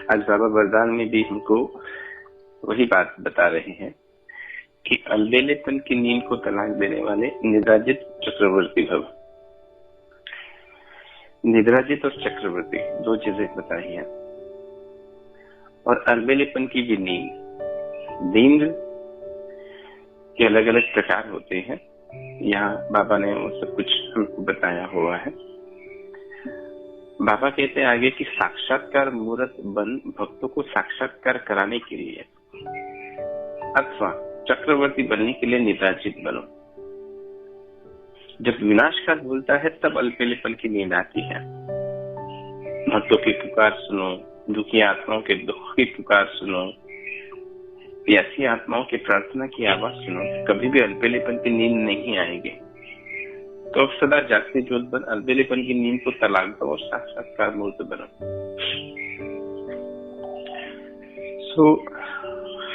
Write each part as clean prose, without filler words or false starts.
आज बाबा वरदान में भी हमको वही बात बता रहे हैं कि अलबेलेपन की नींद को तलाक देने वाले निद्राजित चक्रवर्ती भव। निद्राजित और चक्रवर्ती दो चीजें बताई हैं। और अलबेलेपन की भी नींद के अलग अलग प्रकार होते हैं। यहाँ बाबा ने वो सब कुछ हमको बताया हुआ है। बाबा कहते हैं आगे कि साक्षात्कार मूर्त बन भक्तों को साक्षात्कार कराने के लिए अथवा चक्रवर्ती बनने के लिए निद्राजित बनो। जब विनाश काल बोलता है तब अल्पेलेपन की नींद आती है। भक्तों की पुकार सुनो, दुखी आत्माओं के दुख की पुकार सुनो, प्यासी आत्माओं की प्रार्थना की आवाज सुनो, कभी भी अल्पेलेपन की नींद नहीं आएगी। तो अब सदा जागते ज्योत बन अलबेलेपन की नींद को तलाक दो और साक्षात्कार मूर्त बनो।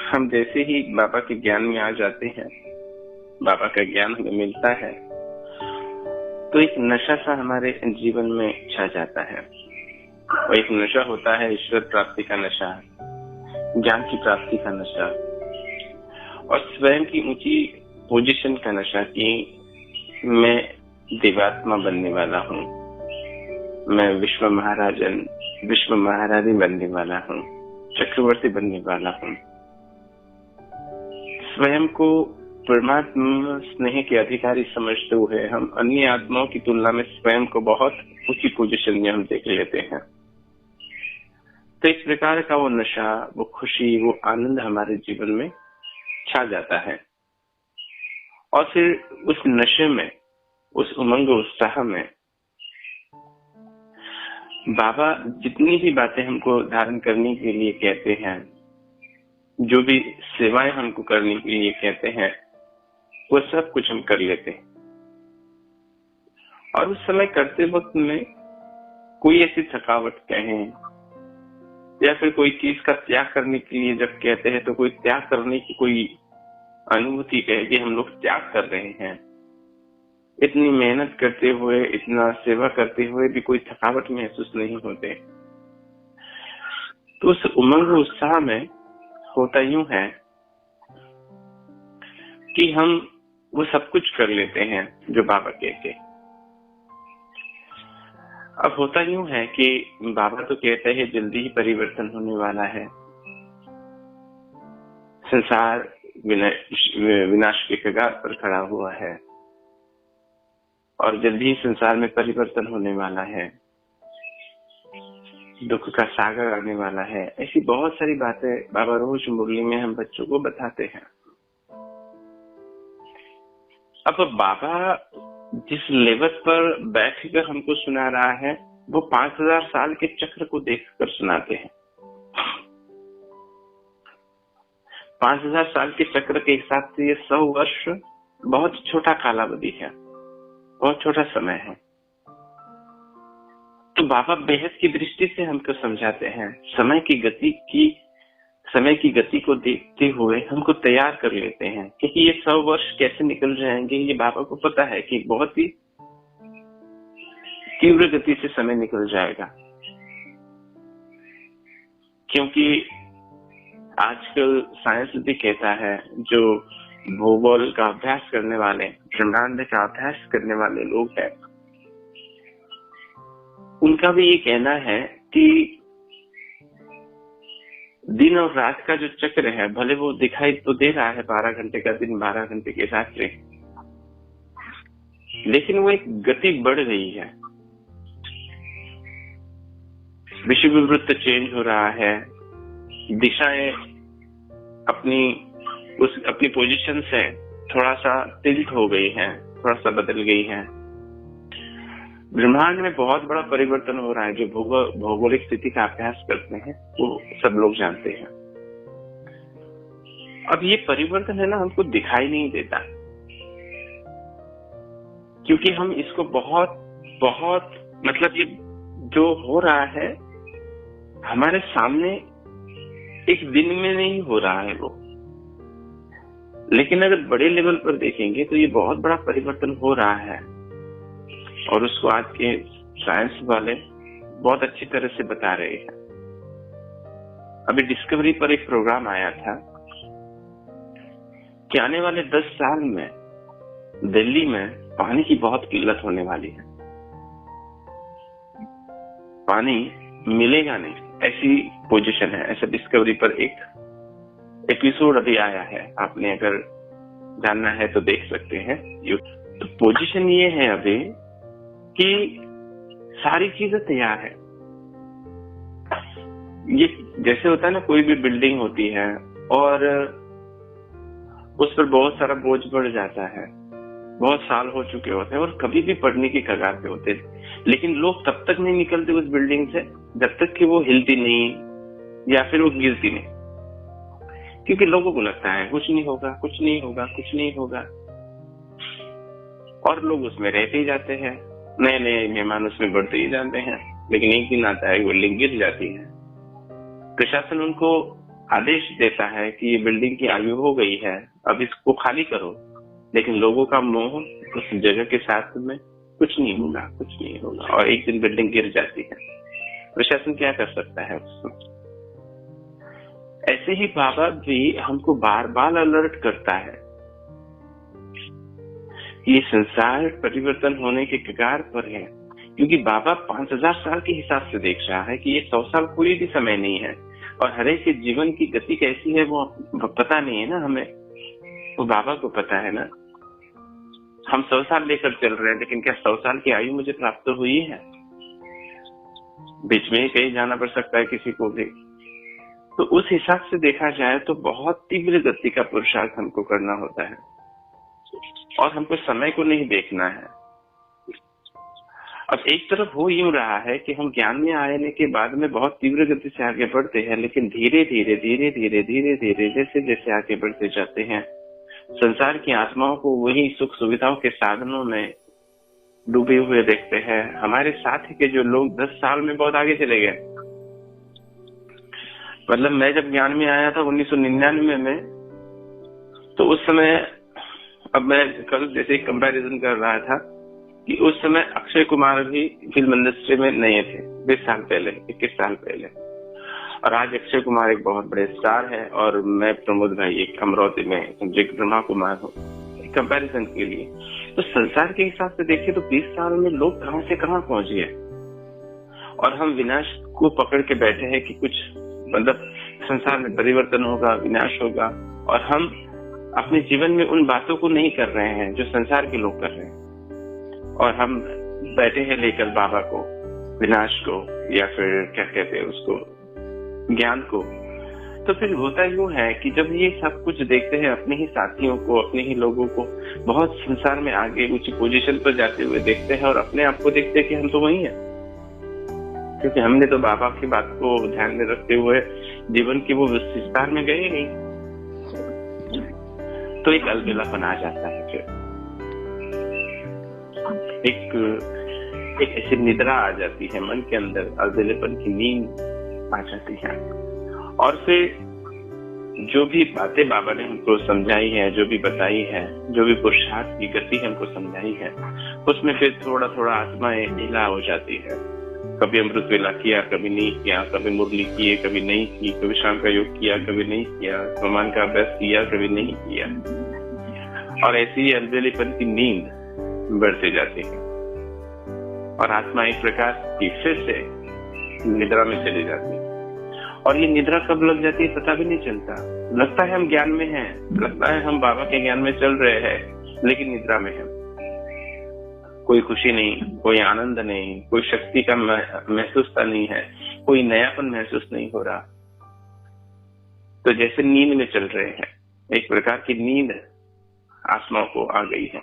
हम जैसे ही बाबा के ज्ञान में आ जाते हैं, बाबा का ज्ञान हमें मिलता है, तो एक नशा सा हमारे जीवन में छा जाता है। और एक नशा होता है ईश्वर प्राप्ति का नशा, ज्ञान की प्राप्ति का नशा और स्वयं की ऊंची पोजीशन का नशा कि मैं देवात्मा बनने वाला हूँ, मैं विश्व महारानी बनने वाला हूँ, चक्रवर्ती बनने वाला हूँ। स्वयं को परमात्मा स्नेह के अधिकारी समझते हुए हम अन्य आत्माओं की तुलना में स्वयं को बहुत ऊंची पोजीशन में हम देख लेते हैं। तो इस प्रकार का वो नशा, वो खुशी, वो आनंद हमारे जीवन में छा जाता है। और फिर उस नशे में, उस उमंग उत्साह में बाबा जितनी भी बातें हमको धारण करने के लिए कहते हैं, जो भी सेवाएं हमको करने के लिए कहते हैं, वो सब कुछ हम कर लेते हैं। और उस समय करते वक्त में कोई ऐसी थकावट कहें या फिर कोई चीज का त्याग करने के लिए जब कहते हैं तो कोई त्याग करने की कोई अनुभूति कहे कि हम लोग त्याग कर रहे हैं। इतनी मेहनत करते हुए, इतना सेवा करते हुए भी कोई थकावट महसूस नहीं होते। तो उस उमंग उत्साह में होता यूं है कि हम वो सब कुछ कर लेते हैं जो बाबा कहते। अब होता यूं है कि बाबा तो कहते हैं जल्दी ही परिवर्तन होने वाला है, संसार विनाश के कगार पर खड़ा हुआ है और जल्दी ही संसार में परिवर्तन होने वाला है, दुख का सागर आने वाला है। ऐसी बहुत सारी बातें बाबा रोज मुरली में हम बच्चों को बताते हैं। अब बाबा जिस लेवल पर बैठकर हमको सुना रहा है वो 5000 साल के चक्र को देखकर सुनाते हैं। 5000 साल के चक्र के हिसाब से ये 100 वर्ष बहुत छोटा कालावधि है, बहुत छोटा समय है। तो बाबा बेहद की दृष्टि से हमको समझाते हैं, समय की गति को देखते हुए हमको तैयार कर लेते हैं, क्योंकि ये 100 वर्ष कैसे निकल जाएंगे ये बाबा को पता है कि बहुत ही तीव्र गति से समय निकल जाएगा। क्योंकि आजकल साइंस भी कहता है, जो भूगोल का अभ्यास करने वाले, ब्रह्मांड का अभ्यास करने वाले लोग हैं, उनका भी ये कहना है कि दिन और रात का जो चक्र है, भले वो दिखाई तो दे रहा है 12 घंटे का दिन, 12 घंटे की रात्रि, लेकिन वो एक गति बढ़ गई है। विश्व वृत्त चेंज हो रहा है, दिशाएं अपनी पोजीशन से थोड़ा सा टिल्ट हो गई हैं, थोड़ा सा बदल गई हैं। ब्रह्मांड में बहुत बड़ा परिवर्तन हो रहा है। जो भौगोलिक स्थिति का अभ्यास करते हैं वो सब लोग जानते हैं। अब ये परिवर्तन है ना, हमको दिखाई नहीं देता, क्योंकि हम इसको बहुत मतलब ये जो हो रहा है हमारे सामने एक दिन में नहीं हो रहा है वो, लेकिन अगर बड़े लेवल पर देखेंगे तो ये बहुत बड़ा परिवर्तन हो रहा है। और उसको आज के साइंस वाले बहुत अच्छी तरह से बता रहे हैं। अभी डिस्कवरी पर एक प्रोग्राम आया था कि आने वाले 10 साल में दिल्ली में पानी की बहुत किल्लत होने वाली है, पानी मिलेगा नहीं, ऐसी पोजीशन है। ऐसा डिस्कवरी पर एक एपिसोड अभी आया है, आपने अगर जानना है तो देख सकते हैं। तो पोजीशन ये है अभी कि सारी चीजें तैयार है। ये जैसे होता है ना, कोई भी बिल्डिंग होती है और उस पर बहुत सारा बोझ बढ़ जाता है, बहुत साल हो चुके होते हैं और कभी भी पड़ने की कगार पे होते हैं, लेकिन लोग तब तक नहीं निकलते उस बिल्डिंग से जब तक कि वो हिलती नहीं या फिर वो गिरती नहीं, क्योंकि लोगों को लगता है कुछ नहीं होगा, कुछ नहीं होगा, कुछ नहीं होगा, और लोग उसमें रहते ही जाते हैं, नए नए मेहमान उसमें बढ़ते ही जाते हैं। लेकिन एक दिन आता है बिल्डिंग गिर जाती है, प्रशासन उनको आदेश देता है कि ये बिल्डिंग की आयु हो गई है, अब इसको खाली करो, लेकिन लोगों का मोह उस जगह के साथ में कुछ नहीं होगा, कुछ नहीं होगा, और एक दिन बिल्डिंग गिर जाती है। प्रशासन क्या कर सकता है उसमें? ऐसे ही बाबा भी हमको बार बार अलर्ट करता है कि ये संसार परिवर्तन होने के कगार पर है, क्योंकि बाबा 5000 साल के हिसाब से देख रहा है कि ये 100 साल कोई भी समय नहीं है, और हर एक के जीवन की गति कैसी है वो पता नहीं है ना हमें, वो बाबा को पता है ना। हम 100 साल लेकर चल रहे हैं, लेकिन क्या 100 साल की आयु मुझे प्राप्त हुई है? बीच में ही कहीं जाना पड़ सकता है किसी को भी। तो उस हिसाब से देखा जाए तो बहुत तीव्र गति का पुरुषार्थ हमको करना होता है, और हमको समय को नहीं देखना है। अब एक तरफ हो यूं रहा है कि हम ज्ञान में आने के बाद में बहुत तीव्र गति से आगे बढ़ते हैं, लेकिन धीरे धीरे धीरे धीरे धीरे धीरे जैसे जैसे आगे बढ़ते जाते हैं, संसार की आत्माओं को वही सुख सुविधाओं के साधनों में डूबे हुए देखते हैं। हमारे साथ के जो लोग 10 साल में बहुत आगे चले गए, मतलब मैं जब ज्ञान में आया था 1999 में, तो उस समय, अब मैं कल जैसे कंपैरिजन कर रहा था कि उस समय अक्षय कुमार भी फिल्म इंडस्ट्री में नए थे 20 साल पहले, 21 साल पहले, और आज अक्षय कुमार एक बहुत बड़े स्टार है, और मैं प्रमोद भाई एक अमरावती में समझे ब्रह्मा कुमार हूँ, कंपैरिजन के लिए। तो संसार के हिसाब से देखिए तो 20 साल में लोग कहां से कहां पहुंच गए, और हम विनाश को पकड़ के बैठे हैं कि कुछ मतलब संसार में परिवर्तन होगा, विनाश होगा, और हम अपने जीवन में उन बातों को नहीं कर रहे हैं जो संसार के लोग कर रहे हैं, और हम बैठे हैं लेकर बाबा को, विनाश को, या फिर क्या कहते हैं उसको, ज्ञान को। तो फिर होता यूं है कि जब ये सब कुछ देखते हैं, अपने ही साथियों को, अपने ही लोगों को बहुत संसार में आगे ऊंची पोजीशन पर जाते हुए देखते हैं, और अपने आप को देखते हैं कि हम तो वही हैं, क्योंकि हमने तो बाबा की बात को ध्यान में रखते हुए जीवन की वो विस्तार में गए नहीं। तो एक अलबेलापन आ जाता है, फिर एक ऐसी निद्रा आ जाती है मन के अंदर, अलबेलेपन की नींद आ जाती है। और फिर जो भी बातें बाबा ने हमको समझाई है, जो भी बताई है, जो भी पुरुषार्थ की गति हमको समझाई है, उसमें फिर थोड़ा थोड़ा आत्माएं ढीला हो जाती है। कभी अमृत वेला किया, कभी नहीं किया, कभी मुरली किए, कभी नहीं की, कभी शाम का योग किया, कभी नहीं किया, भगवान का अभ्यास किया, कभी नहीं किया, और ऐसी ही अलबेलेपन की नींद बढ़ते जाती है, और आत्मा एक प्रकार की फिर से निद्रा में चली जाती है। और ये निद्रा कब लग जाती है पता भी नहीं चलता, लगता है हम ज्ञान में हैं, लगता है हम बाबा के ज्ञान में चल रहे हैं, लेकिन निद्रा में है। कोई खुशी नहीं, कोई आनंद नहीं, कोई शक्ति का महसूसता नहीं है, कोई नयापन महसूस नहीं हो रहा। तो जैसे नींद में चल रहे हैं, एक प्रकार की नींद आत्माओं को आ गई है।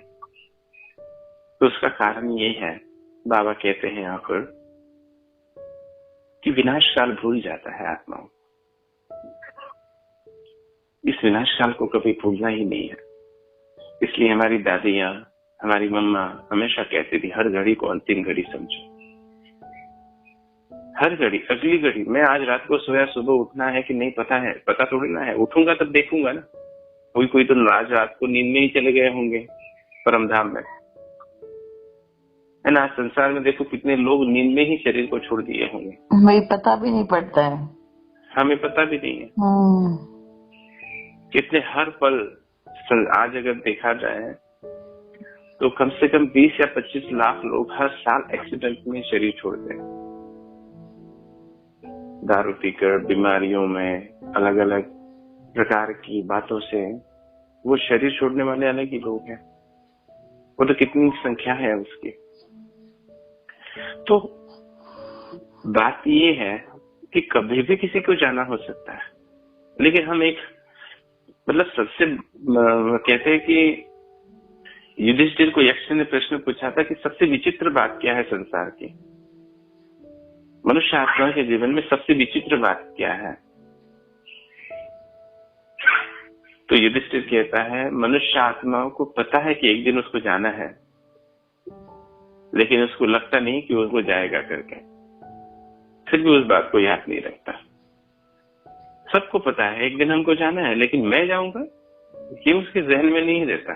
तो उसका कारण ये है, बाबा कहते हैं यहाँ पर कि विनाश काल भूल जाता है आत्माओं। इस विनाश काल को कभी भूलना ही नहीं है। इसलिए हमारी दादियां, हमारी मम्मा हमेशा कहती थी, हर घड़ी को अंतिम घड़ी समझो। हर घड़ी अगली घड़ी, मैं आज रात को सोया, सुबह उठना है कि नहीं पता है, पता थोड़ी ना है, उठूंगा तब देखूंगा ना। कोई तो आज रात को नींद में ही चले गए होंगे परम धाम में, है ना। संसार में देखो कितने लोग नींद में ही शरीर को छोड़ दिए होंगे, वही पता भी नहीं पड़ता है। हमें पता भी नहीं है। कितने हर पल आज अगर देखा जाए तो कम से कम 20 या 25 लाख लोग हर साल एक्सीडेंट में शरीर छोड़ते हैं। दारू पीकर, बीमारियों में, अलग अलग प्रकार की बातों से वो शरीर छोड़ने वाले अलग ही लोग हैं। वो तो कितनी संख्या है उसकी। तो बात ये है कि कभी भी किसी को जाना हो सकता है, लेकिन हम एक मतलब सबसे कहते हैं कि युधिष्ठिर को यक्ष ने प्रश्न पूछा था कि सबसे विचित्र बात क्या है संसार की, मनुष्य आत्मा के जीवन में सबसे विचित्र बात क्या है? तो युधिष्ठिर कहता है मनुष्य आत्माओं को पता है कि एक दिन उसको जाना है, लेकिन उसको लगता नहीं कि उसको जाएगा करके, फिर भी उस बात को याद नहीं रखता। सबको पता है एक दिन हमको जाना है, लेकिन मैं जाऊंगा ये उसके जहन में नहीं रहता,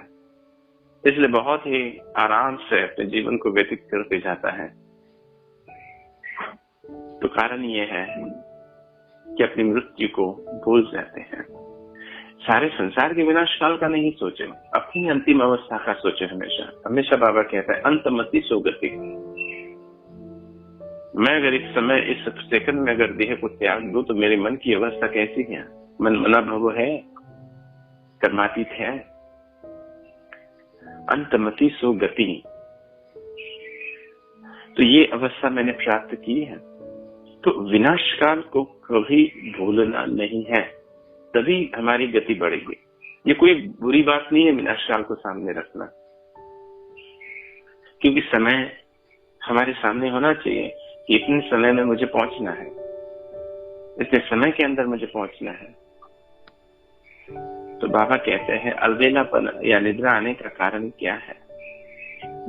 इसलिए बहुत ही आराम से अपने जीवन को व्यतीत करके जाता है। तो कारण ये है कि अपनी मृत्यु को भूल जाते हैं। सारे संसार के विनाश काल का नहीं सोचे, अपनी अंतिम अवस्था का सोचे। हमेशा हमेशा बाबा कहता है अंतमति सोगति। मैं अगर इस समय इस सेकंड में अगर देह को त्याग दूं तो मेरे मन की अवस्था कैसी है? मन मना भव है, कर्मातीत है। अंतमति सोगति, तो ये अवस्था मैंने प्राप्त की है। तो विनाश काल को कभी भूलना नहीं है, तभी हमारी गति बढ़ेगी। ये कोई बुरी बात नहीं है विनाश काल को सामने रखना, क्योंकि समय हमारे सामने होना चाहिए कि इतने समय में मुझे पहुंचना है, इतने समय के अंदर मुझे पहुंचना है। तो बाबा कहते हैं अलबेलापन या निद्रा आने का कारण क्या है?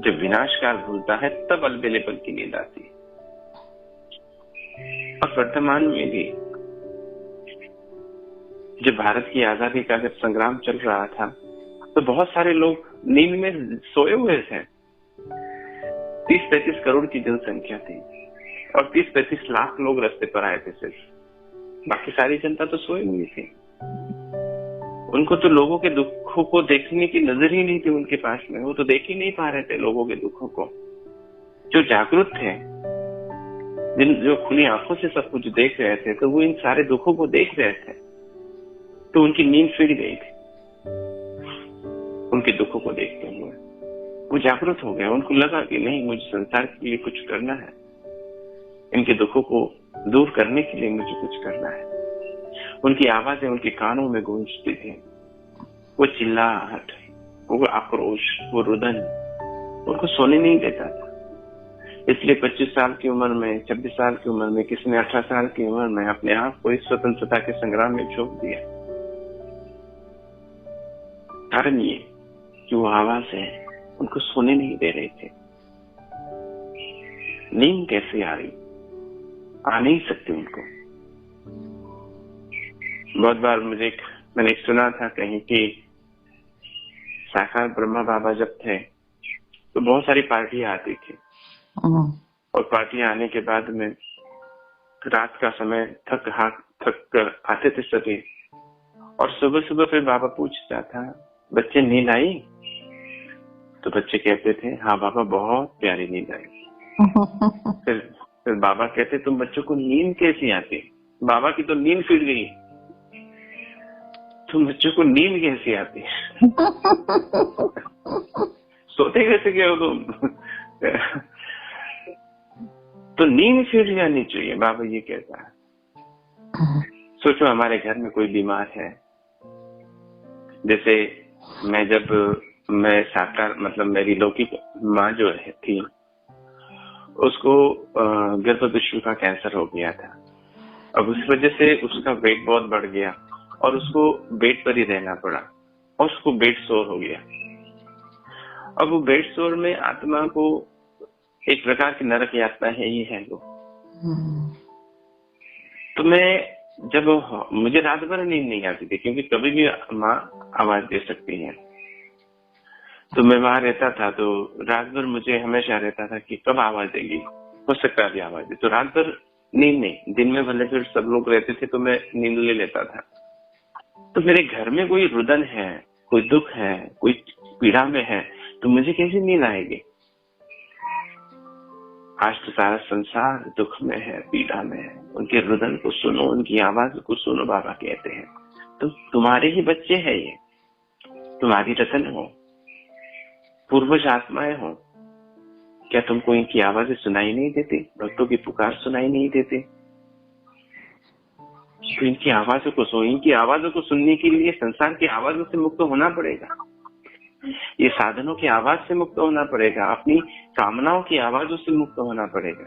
जब विनाश काल भूलता है तब अलबेलेपन की नींद आती है। और वर्तमान में भी जब भारत की आजादी का जब संग्राम चल रहा था तो बहुत सारे लोग नींद में सोए हुए थे। 30-35 करोड़ की जनसंख्या थी और 30-35 लाख लोग रास्ते पर आए थे सिर्फ, बाकी सारी जनता तो सोई हुई थी। उनको तो लोगों के दुखों को देखने की नजर ही नहीं थी उनके पास में, वो तो देख ही नहीं पा रहे थे लोगों के दुखों को। जो जागरूक थे, जो खुली आंखों से सब कुछ देख रहे थे, तो वो इन सारे दुखों को देख रहे थे, तो उनकी नींद फिर गई थी। उनके दुखों को देखते हुए वो जागरूक हो गए। उनको लगा कि नहीं, मुझे संसार के लिए कुछ करना है, इनके दुखों को दूर करने के लिए मुझे कुछ करना है। उनकी आवाजें उनके कानों में गूंजती थी, वो चिल्लाहट, वो आक्रोश, वो रुदन उनको सोने नहीं देता था। इसलिए 25 साल की उम्र में, 26 साल की उम्र में, किसी ने 18 साल की उम्र में अपने आप को इस स्वतंत्रता के संग्राम में झोंक दिया। कारण ये कि वो आवाज है उनको सोने नहीं दे रहे थे। नींद कैसे आ रही? आ नहीं सकती उनको। बहुत बार मैंने सुना था कहीं कि साकार ब्रह्मा बाबा जब थे तो बहुत सारी पार्टियां आती थी, और पार्टियां आने के बाद में रात का समय थक कर आते थे सभी, और सुबह सुबह फिर बाबा पूछता था बच्चे नींद आई? तो बच्चे कहते थे हाँ बाबा बहुत प्यारी नींद आई। फिर बाबा कहते तुम बच्चों को नींद कैसी आती? बाबा की तो नींद फिर गई, तुम बच्चों को नींद कैसी आती? सोते कैसे गए हो तुम? तो नींद फिर जानी चाहिए, बाबा ये कहता है। सोचो हमारे घर में कोई बीमार है, जैसे मैं साकार मतलब मेरी लौकिक माँ जो थी उसको गर्भपिशु का कैंसर हो गया था। अब उस वजह से उसका वेट बहुत बढ़ गया और उसको बेड पर ही रहना पड़ा, और उसको बेड सोर हो गया। अब वो बेड सोर में आत्मा को एक प्रकार की नरक यातना है ही है वो। तो मुझे रात भर नींद नहीं आती थी, क्योंकि कभी भी माँ आवाज दे सकती है। तो मैं वहां रहता था, तो रात भर मुझे हमेशा रहता था कि कब आवाज देगी, हो सकता है अभी आवाज दे। तो रात भर नींद नहीं, दिन में भले फिर सब लोग रहते थे तो मैं नींद ले लेता था। तो मेरे घर में कोई रुदन है, कोई दुख है, कोई पीड़ा में है, तो मुझे कैसे नींद आएगी? आज तो सारा संसार दुख में है, पीड़ा में है। उनके रुदन को सुनो, उनकी आवाज को सुनो, बाबा कहते हैं। तो तुम्हारे ही बच्चे हैं ये, तुम्हारी रतन हो, पूर्वज आत्माएं हो। क्या तुमको इनकी आवाजें सुनाई नहीं देती? भक्तों की पुकार सुनाई नहीं देती? तो इनकी आवाजों को सुनो। इनकी आवाजों को सुनने के लिए संसार की आवाजों से मुक्त होना पड़ेगा, ये साधनों की आवाज से मुक्त होना पड़ेगा, अपनी कामनाओं की आवाजों से मुक्त होना पड़ेगा।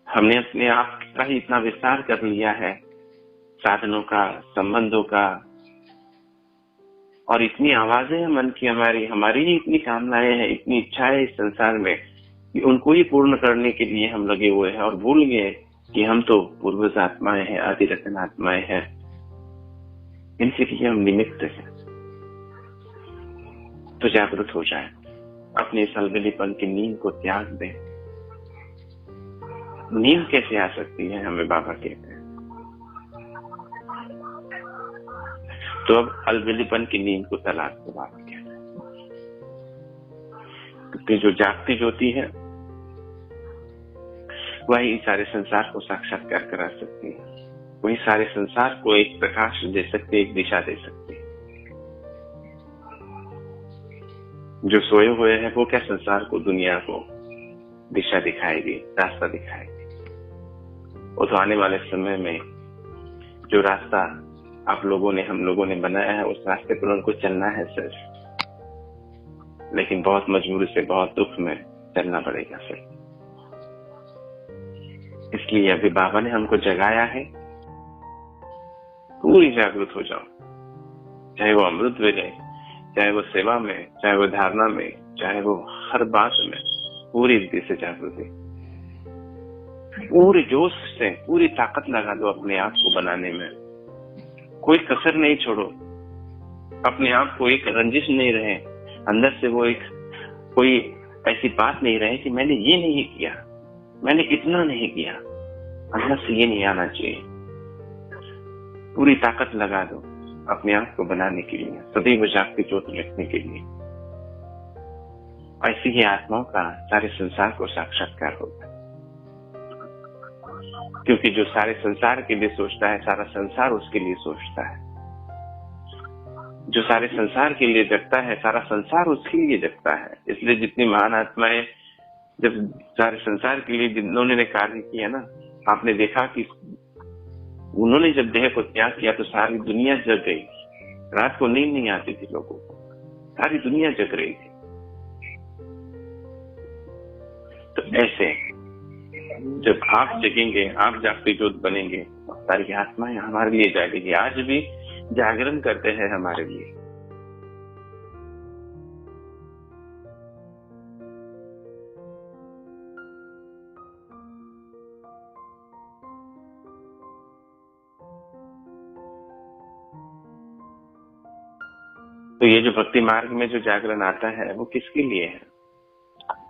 हमने अपने आप का ही इतना विस्तार कर लिया है, साधनों का, संबंधों का, और इतनी आवाजें हैं मन की, हमारी ही इतनी कामनाएं हैं, इतनी इच्छाएं इस संसार में कि उनको ही पूर्ण करने के लिए हम लगे हुए हैं और भूल गए कि हम तो पूर्वज आत्माएं हैं, आदि रतन आत्माएं हैं। इनके लिए हम निमित्त हैं। तो जागृत हो जाए, अपने इस अलगलीपन की नींद को त्याग दें। नींद कैसे आ सकती है, हमें बाबा कहते हैं। तो अब अलगलीपन की नींद को तलाक दो, बाबा कहते हैं। क्योंकि जो जागती ज्योति है वही सारे संसार को साक्षात्कार करा सकती है, वही सारे संसार को एक प्रकाश दे सकती है, एक दिशा दे सकती है। जो सोए हुए हैं वो क्या संसार को, दुनिया को दिशा दिखाएगी, रास्ता दिखाएगी। वो तो आने वाले समय में जो रास्ता आप लोगों ने, हम लोगों ने बनाया है, उस रास्ते पर उनको चलना है सिर्फ, लेकिन बहुत मजबूरी से, बहुत दुख में चलना पड़ेगा सिर्फ। इसलिए अभी बाबा ने हमको जगाया है, पूरी जागृत हो जाओ। चाहे वो अमृत वेले, चाहे वो सेवा में, चाहे वो धारणा में, चाहे वो हर बात में, पूरी रीति से जागृत है। पूरे जोश से पूरी ताकत लगा दो अपने आप को बनाने में, कोई कसर नहीं छोड़ो। अपने आप को एक रंजिश नहीं रहे अंदर से, वो एक कोई ऐसी बात नहीं रहे कि मैंने ये नहीं किया, मैंने इतना नहीं किया। अंदर से ये नहीं आना चाहिए। पूरी ताकत लगा दो अपने आप को बनाने के लिए, सदैव जागती ज्योत रखने के लिए। ऐसी ही आत्माओं का सारे संसार को साक्षात्कार होगा। क्योंकि जो सारे संसार के लिए सोचता है, सारा संसार उसके लिए सोचता है। जो सारे संसार के लिए जगता है, सारा संसार उसके लिए जगता है। इसलिए जितनी महान आत्माएं जब सारे संसार के लिए जिन्होंने कार्य किया ना, आपने देखा कि उन्होंने जब देह को त्याग किया तो सारी दुनिया जग गई। रात को नींद नहीं आती थी लोगों को, सारी दुनिया जग रही थी। तो ऐसे जब आप जगेंगे, आप जागती ज्योत बनेंगे, सारी आत्माएं हमारे लिए जागेगी। आज भी जागरण करते हैं हमारे लिए। तो ये जो भक्ति मार्ग में जो जागरण आता है वो किसके लिए है?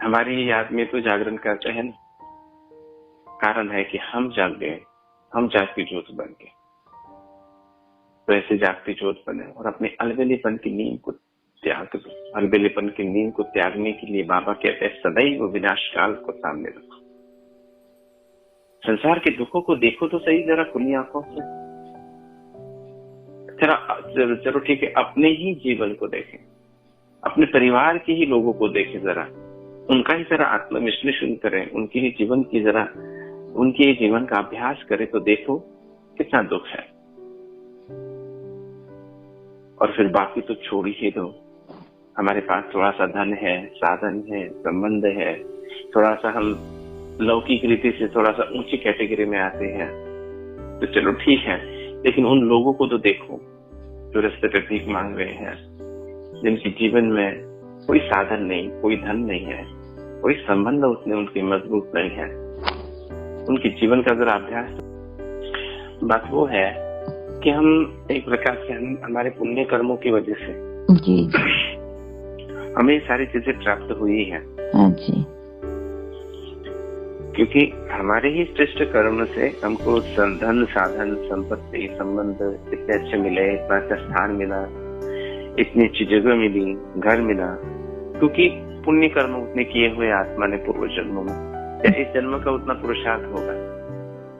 हमारी ही याद में तो जागरण करते हैं ना। कारण है कि हम जाग गए, हम जागती ज्योत बन गए। तो ऐसे जागती ज्योत बने और अपने अलबेलेपन की नींद को त्याग दो। अलबेलेपन की नींद को त्यागने के लिए बाबा कहते हैं सदैव विनाश काल को सामने रखो। संसार के दुखों को देखो तो सही जरा खुली आंखों से। चलो ठीक है, अपने ही जीवन को देखें, अपने परिवार के ही लोगों को देखें, जरा उनका ही जरा आत्मविश्लेषण करें, उनके ही जीवन की जरा उनके जीवन का अभ्यास करें तो देखो कितना दुख है। और फिर बाकी तो छोड़ ही दो। हमारे पास थोड़ा सा धन है, साधन है, संबंध है, थोड़ा सा हम लौकिक रीति से थोड़ा सा ऊंची कैटेगरी में आते हैं, तो चलो ठीक है। लेकिन उन लोगों को तो देखो जो रास्ते पे भीख मांग रहे हैं, जिनके जीवन में कोई साधन नहीं, कोई धन नहीं है, कोई संबंध उसने उनकी मजबूत नहीं है। उनके जीवन का जरा अभ्यास। बात वो है कि हम एक प्रकार से हमारे पुण्य कर्मों की वजह से जी हमें सारी चीजें प्राप्त हुई है। हाँ जी। क्योंकि हमारे ही श्रेष्ठ कर्म से हमको धन साधन संपत्ति संबंध इतने अच्छे मिले, इतना अच्छा स्थान मिला, इतनी अच्छी जगह मिली, घर मिला, क्योंकि पुण्य कर्म उतने किए हुए आत्मा ने पूर्व जन्मों में, या इस जन्म का उतना पुरुषार्थ होगा।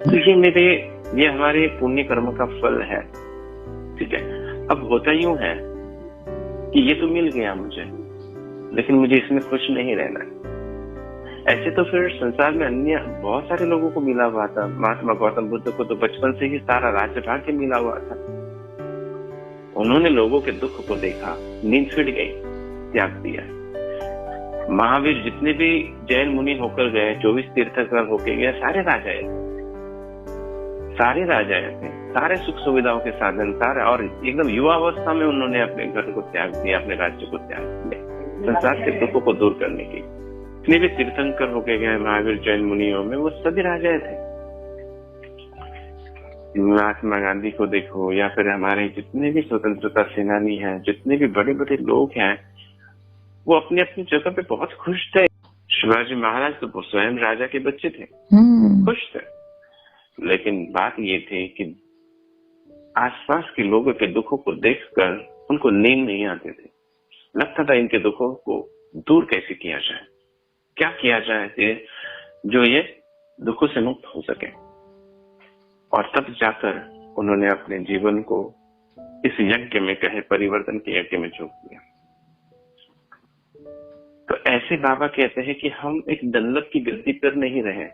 तो ये हमारे पुण्य कर्म का फल है। ठीक है, अब होता यूं है कि ये तो मिल गया मुझे, लेकिन मुझे इसमें खुश नहीं रहना। ऐसे तो फिर संसार में अन्य बहुत सारे लोगों को मिला हुआ था। महात्मा गौतम बुद्ध को तो बचपन से ही सारा राज्य भाग्य मिला हुआ था। उन्होंने लोगों के दुख को देखा, नींद फिट गई, त्याग दिया। महावीर जितने भी जैन मुनि होकर गए, 24 तीर्थंकर होकर गए, सारे राजाए थे, सारे सुख सुविधाओं के साधन, सारे, और एकदम युवा अवस्था में उन्होंने अपने घर को त्याग दिया, अपने राज्य को त्याग दिया संसार के दुखों को दूर करने के। जितने भी तीर्थंकर होके गए महावीर जैन मुनियों में, वो सभी राजाए थे। महात्मा गांधी को देखो, या फिर हमारे जितने भी स्वतंत्रता सेनानी हैं, जितने भी बड़े बड़े लोग हैं, वो अपनी अपनी जगह पे बहुत खुश थे। शिवाजी महाराज तो स्वयं राजा के बच्चे थे, खुश थे। लेकिन बात ये थी कि आसपास के लोगों के दुखों को देखकर उनको नींद नहीं आते थे। लगता था इनके दुखों को दूर कैसे किया जाए, क्या किया जाए जो ये दुखों से मुक्त हो सके। और तब जाकर उन्होंने अपने जीवन को इस यज्ञ में कहे परिवर्तन के यज्ञ में झोंक दिया। तो ऐसे बाबा कहते हैं कि हम एक डल्लब की गद्दी पर नहीं रहे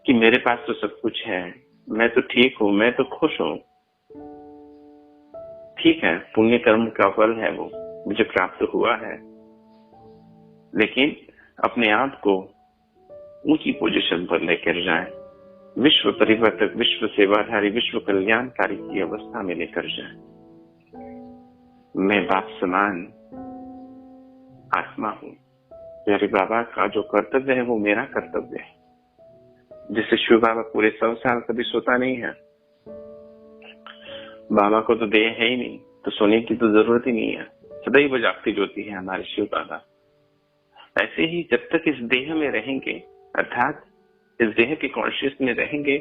कि मेरे पास तो सब कुछ है, मैं तो ठीक हूं, मैं तो खुश हूं। ठीक है, पुण्य कर्म का फल है, वो मुझे प्राप्त हुआ है, लेकिन अपने आप को ऊंची पोजीशन पर लेकर जाए, विश्व परिवर्तक, विश्व सेवाधारी, विश्व कल्याणकारी की अवस्था में लेकर जाए। मैं बाप समान आत्मा हूं, मेरे बाबा का जो कर्तव्य है वो मेरा कर्तव्य है। जिससे शिव बाबा पूरे 100 साल कभी सोता नहीं है। बाबा को तो देह है ही नहीं, तो सोने की तो जरूरत ही नहीं है, सदैव जागती ज्योति है हमारे शिव बाबा। ऐसे ही जब तक इस देह में रहेंगे, अर्थात इस देह के कॉन्शियस में रहेंगे,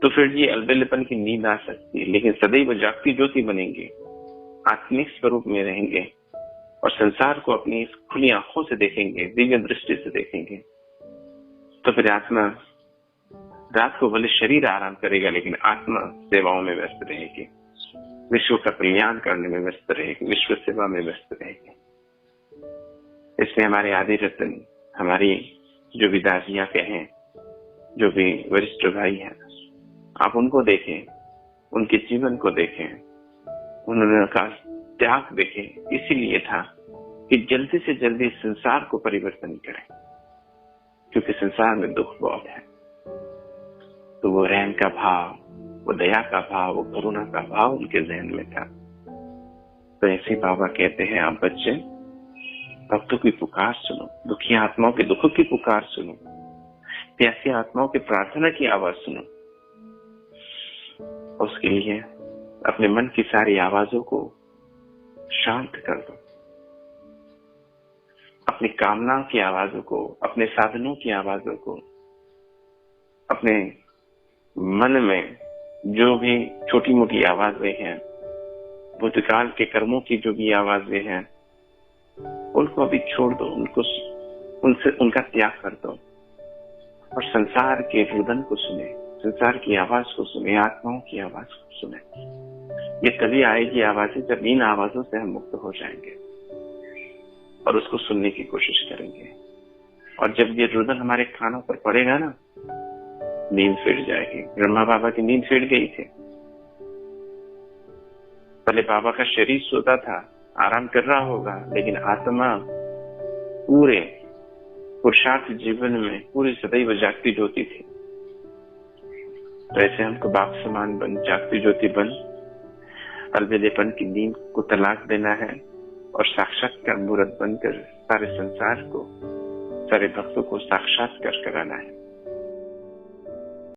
तो फिर ये अलबेलेपन की नींद आ सकती है, लेकिन सदैव जागती ज्योति बनेंगे, आत्मिक स्वरूप में रहेंगे और संसार को अपनी खुली आंखों से देखेंगे, दिव्य दृष्टि से देखेंगे। तो फिर आत्मा रात को भले शरीर आराम करेगा, लेकिन आत्मा सेवाओं में व्यस्त रहेगी, विश्व का कल्याण करने में व्यस्त रहेगी, विश्व सेवा में व्यस्त रहेगी। इसलिए हमारे आदि रत्न, हमारी जो भी दादियां कहें, जो भी वरिष्ठ भाई हैं, आप उनको देखें, उनके जीवन को देखें, उन्होंने का त्याग देखें। इसीलिए था कि जल्दी से जल्दी संसार को परिवर्तन करें, क्योंकि संसार में दुख बहुत है। तो वो रहम का भाव, वो दया का भाव, वो करुणा का भाव उनके जहन में था। तो ऐसे बाबा कहते हैं, आप बच्चे भक्तों की पुकार सुनो, दुखी आत्माओं के दुखों की पुकार सुनो, प्यासी आत्माओं की प्रार्थना की आवाज सुनो। उसके लिए अपने मन की सारी आवाजों को शांत कर दो, अपनी कामनाओं की आवाजों को, अपने साधनों की आवाजों को, अपने मन में जो भी छोटी मोटी आवाजें हैं, भूतकाल के कर्मों की जो भी आवाजें हैं, उनको अभी छोड़ दो, उनका त्याग कर दो और संसार के रुदन को सुने, संसार की आवाज को सुने, आत्माओं की आवाज को सुने। ये तभी आएगी आवाजें जब इन आवाजों से हम मुक्त हो जाएंगे और उसको सुनने की कोशिश करेंगे। और जब ये रुदन हमारे कानों पर पड़ेगा ना, नींद फिर जाएगी। ब्रह्मा बाबा की नींद फिर गई थी। पहले बाबा का शरीर सोता था, आराम कर रहा होगा, लेकिन आत्मा पूरे पुरुषार्थ जीवन में पूरी सदैव जागती ज्योति थी। तो ऐसे हमको बाप समान बन, जागती ज्योति बन, अलबेलेपन की नींद को तलाक देना है और साक्षात्कार मूर्त बनकर सारे संसार को, सारे भक्तों को साक्षात्कार कराना है।